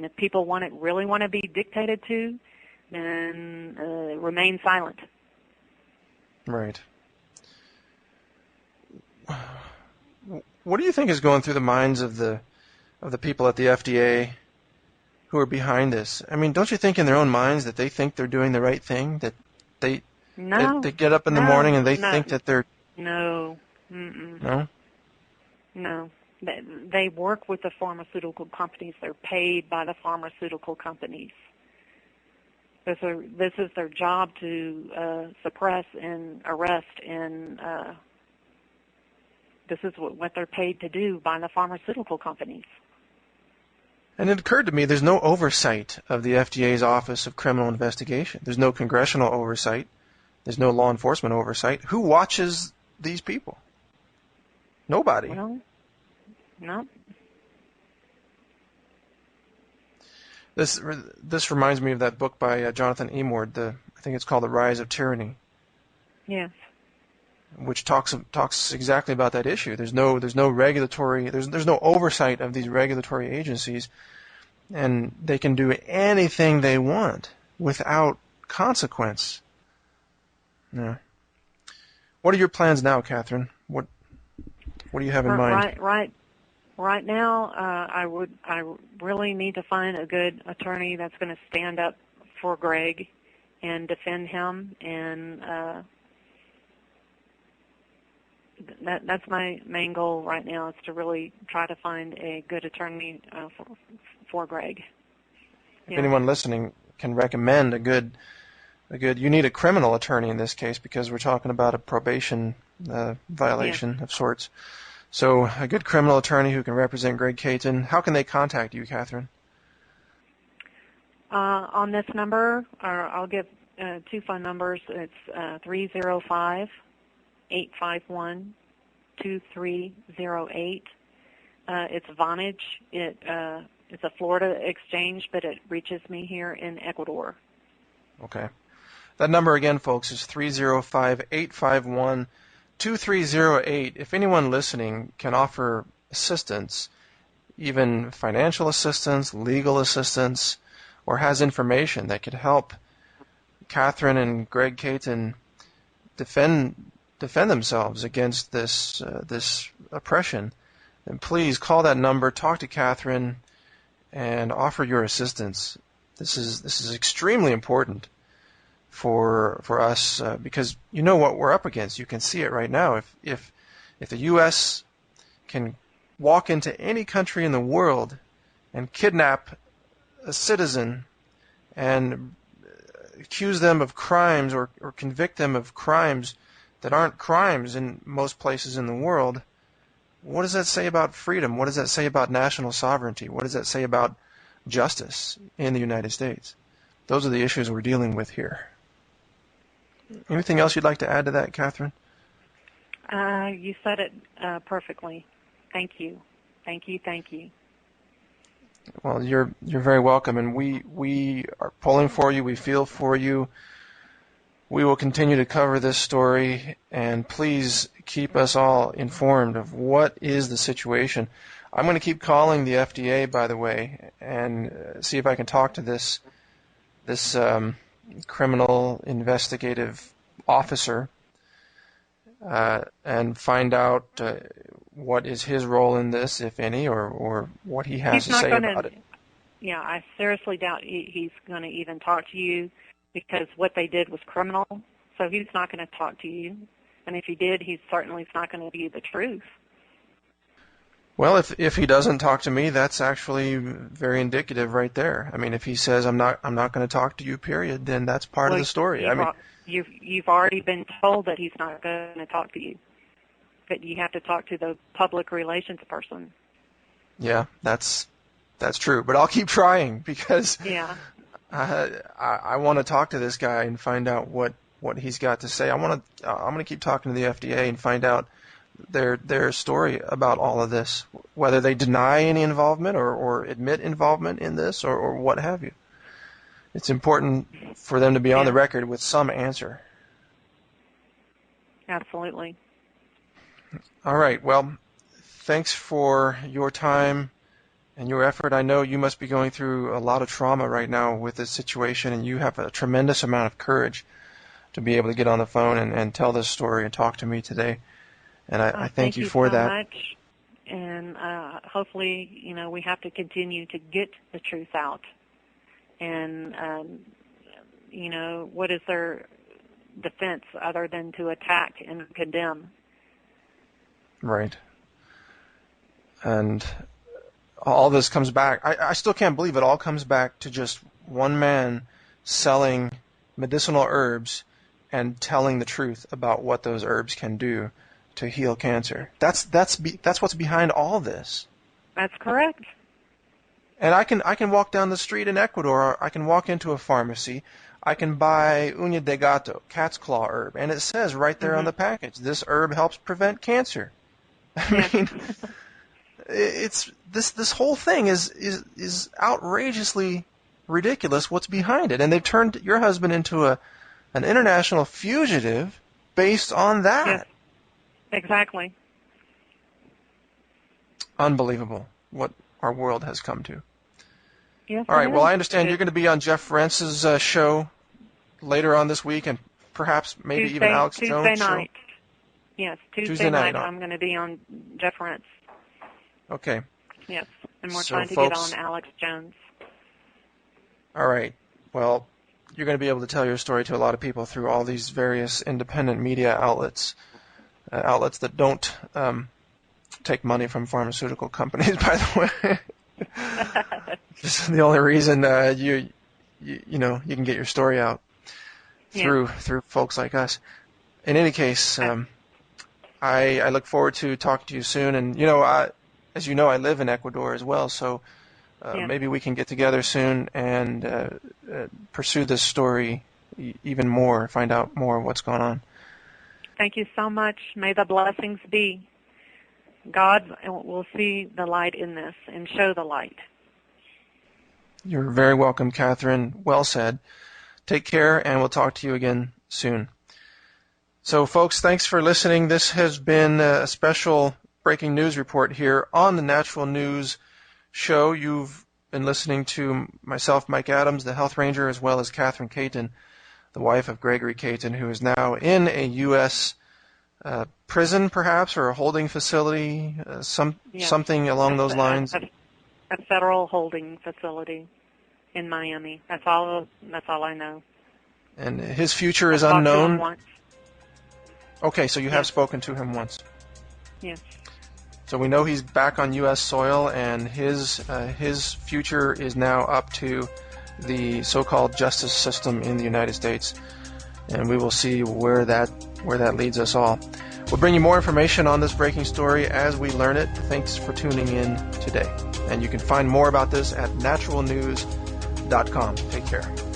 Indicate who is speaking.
Speaker 1: And if people really want to be dictated to, then remain silent.
Speaker 2: Right. What do you think is going through the minds of the people at the FDA who are behind this? I mean, don't you think in their own minds that they think they're doing the right thing? That they get up in the morning and they think that they're...
Speaker 1: No.
Speaker 2: No?
Speaker 1: No. They work with the pharmaceutical companies. They're paid by the pharmaceutical companies. This is their job to suppress and arrest, and this is what they're paid to do by the pharmaceutical companies.
Speaker 2: And it occurred to me there's no oversight of the FDA's Office of Criminal Investigation. There's no congressional oversight. There's no law enforcement oversight. Who watches these people? Nobody.
Speaker 1: Well, no.
Speaker 2: This reminds me of that book by Jonathan Emord. I think it's called The Rise of Tyranny.
Speaker 1: Yes.
Speaker 2: Which talks exactly about that issue. There's no regulatory, there's no oversight of these regulatory agencies, and they can do anything they want without consequence. Yeah. What are your plans now, Catherine? What do you have in mind?
Speaker 1: Right now, I really need to find a good attorney that's going to stand up for Greg and defend him, and that's my main goal right now, is to really try to find a good attorney for Greg.
Speaker 2: If anyone listening can recommend a good, you need a criminal attorney in this case, because we're talking about a probation violation of sorts. So a good criminal attorney who can represent Greg Caton. How can they contact you, Catherine?
Speaker 1: On this number, or I'll give two phone numbers. It's 305-851-2308. It's Vonage. It's a Florida exchange, but it reaches me here in Ecuador.
Speaker 2: Okay. That number again, folks, is 305-851-2308. If anyone listening can offer assistance, even financial assistance, legal assistance, or has information that could help Catherine and Greg Caton defend themselves against this oppression, then please call that number, talk to Catherine, and offer your assistance. This is extremely important for us, because you know what we're up against. You can see it right now. If the U.S. can walk into any country in the world and kidnap a citizen and accuse them of crimes or convict them of crimes that aren't crimes in most places in the world, what does that say about freedom? What does that say about national sovereignty? What does that say about justice in the United States? Those are the issues we're dealing with here. Anything else you'd like to add to that, Catherine?
Speaker 1: You said it perfectly. Thank you. Thank you.
Speaker 2: Well, you're very welcome, and we are pulling for you. We feel for you. We will continue to cover this story, and please keep us all informed of what is the situation. I'm going to keep calling the FDA, by the way, and see if I can talk to this criminal investigative officer and find out what is his role in this, if any, or what he has to say about it.
Speaker 1: Yeah, I seriously doubt he's going to even talk to you, because what they did was criminal, so he's not going to talk to you. And if he did, he's certainly not going to be the truth.
Speaker 2: Well, if he doesn't talk to me, that's actually very indicative right there. I mean, if he says I'm not going to talk to you, period, then that's part of the story.
Speaker 1: You've already been told that he's not going to talk to you, that you have to talk to the public relations person.
Speaker 2: Yeah, that's true. But I'll keep trying, because I want to talk to this guy and find out what he's got to say. I'm going to keep talking to the FDA and find out their story about all of this, whether they deny any involvement or admit involvement in this or what have you. It's important for them to be on the record with some answer.
Speaker 1: Absolutely.
Speaker 2: All right. Well, thanks for your time, and your effort. I know you must be going through a lot of trauma right now with this situation, and you have a tremendous amount of courage to be able to get on the phone and tell this story and talk to me today. And I thank you for that.
Speaker 1: Thank you so much. And hopefully, we have to continue to get the truth out. And, what is their defense other than to attack and condemn? Right.
Speaker 2: And all this comes back. I still can't believe it all comes back to just one man selling medicinal herbs and telling the truth about what those herbs can do to heal cancer. That's what's behind all this.
Speaker 1: That's correct.
Speaker 2: And I can walk down the street in Ecuador. I can walk into a pharmacy. I can buy uña de gato, cat's claw herb, and it says right there on the package, this herb helps prevent cancer. I mean, it's this whole thing is outrageously ridiculous. What's behind it? And they've turned your husband into an international fugitive based on that.
Speaker 1: Yes, exactly.
Speaker 2: Unbelievable what our world has come to.
Speaker 1: Yes,
Speaker 2: all right, well, I understand you're going to be on Jeff Rentz's show later on this week, and perhaps maybe even Alex Jones'
Speaker 1: Tuesday night.
Speaker 2: show.
Speaker 1: Yes, Tuesday night I'm going to be on Jeff Rentz.
Speaker 2: Okay.
Speaker 1: Yes, and we're trying to get on Alex Jones.
Speaker 2: All right. Well, you're going to be able to tell your story to a lot of people through all these various independent media outlets, outlets that don't take money from pharmaceutical companies, by the way. This is the only reason you can get your story out through folks like us. In any case, I look forward to talking to you soon. And as you know, I live in Ecuador as well, so maybe we can get together soon and pursue this story even more, find out more of what's going on.
Speaker 1: Thank you so much. May the blessings be. God will see the light in this and show the light.
Speaker 2: You're very welcome, Catherine. Well said. Take care, and we'll talk to you again soon. So, folks, thanks for listening. This has been a special breaking news report here on the Natural News Show. You've been listening to myself, Mike Adams, the Health Ranger, as well as Catherine Caton, the wife of Gregory Caton, who is now in a U.S. Prison, perhaps, or a holding facility, something along those lines.
Speaker 1: A federal holding facility in Miami. That's all I know.
Speaker 2: And his future is unknown.
Speaker 1: Talked to him once.
Speaker 2: Okay, so you have spoken to him once.
Speaker 1: Yes.
Speaker 2: So we know he's back on U.S. soil, and his future is now up to the so-called justice system in the United States, and we will see where that leads us all. We'll bring you more information on this breaking story as we learn it. Thanks for tuning in today. And you can find more about this at naturalnews.com. Take care.